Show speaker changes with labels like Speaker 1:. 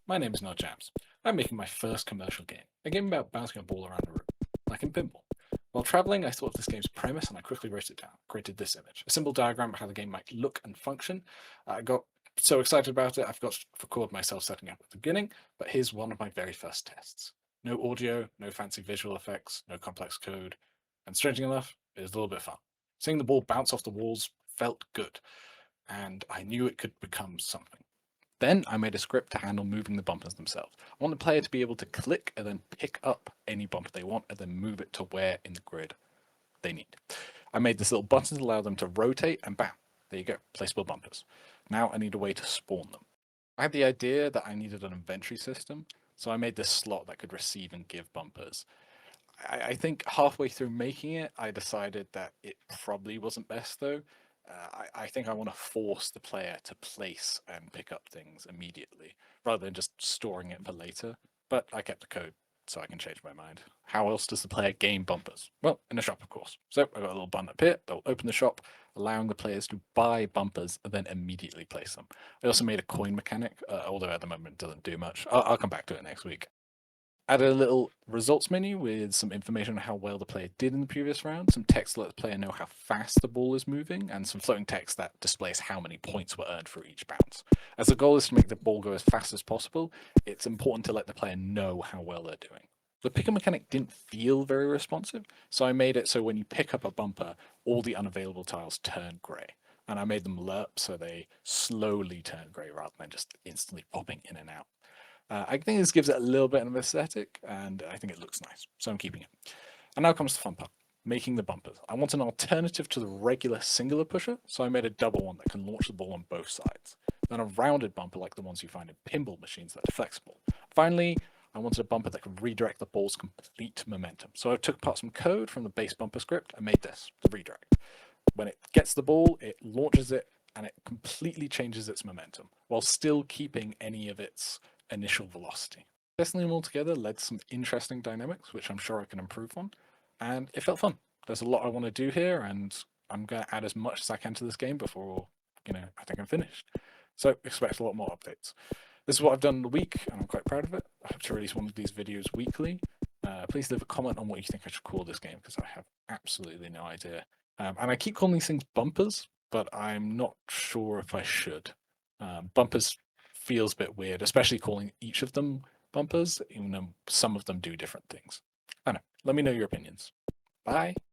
Speaker 1: My name is Noel James. I'm making my first commercial game, a game about bouncing a ball around a room, like in pinball. While traveling, I thought of this game's premise and I quickly wrote it down, created this image, a simple diagram of how the game might look and function. I got so excited about it, I forgot to record myself setting up at the beginning, but here's one of my very first tests. No audio, no fancy visual effects, no complex code, and strangely enough, it was a little bit fun. Seeing the ball bounce off the walls felt good, and I knew it could become something. Then I made a script to handle moving the bumpers themselves. I want the player to be able to click and then pick up any bumper they want and then move it to where in the grid they need. I made this little button to allow them to rotate and bam, there you go, placeable bumpers. Now I need a way to spawn them. I had the idea that I needed an inventory system, so I made this slot that could receive and give bumpers. I think halfway through making it, I decided that it probably wasn't best though. I think I want to force the player to place and pick up things immediately rather than just storing it for later. But I kept the code so I can change my mind. How else does the player gain bumpers? Well, in a shop, of course. So I've got a little button up here. They'll open the shop, allowing the players to buy bumpers and then immediately place them. I also made a coin mechanic, although at the moment it doesn't do much. I'll come back to it next week. Added a little results menu with some information on how well the player did in the previous round, some text to let the player know how fast the ball is moving, and some floating text that displays how many points were earned for each bounce. As the goal is to make the ball go as fast as possible, it's important to let the player know how well they're doing. The picker mechanic didn't feel very responsive, so I made it so when you pick up a bumper, all the unavailable tiles turn grey. And I made them lerp so they slowly turn grey rather than just instantly popping in and out. I think this gives it a little bit of aesthetic, and I think it looks nice, so I'm keeping it. And now comes the fun part, making the bumpers. I want an alternative to the regular singular pusher, so I made a double one that can launch the ball on both sides. Then a rounded bumper like the ones you find in pinball machines that are flexible. Finally, I wanted a bumper that could redirect the ball's complete momentum. So I took apart some code from the base bumper script and made this, the redirect. When it gets the ball, it launches it and it completely changes its momentum while still keeping any of its initial velocity. Testing them all together led to some interesting dynamics, which I'm sure I can improve on, and it felt fun. There's a lot I want to do here, and I'm going to add as much as I can to this game before, I think I'm finished. So expect a lot more updates. This is what I've done in the week, and I'm quite proud of it. I hope to release one of these videos weekly. Please leave a comment on what you think I should call this game, because I have absolutely no idea. And I keep calling these things bumpers, but I'm not sure if I should. Bumpers feels a bit weird, especially calling each of them bumpers, even though some of them do different things. I don't know. Let me know your opinions. Bye.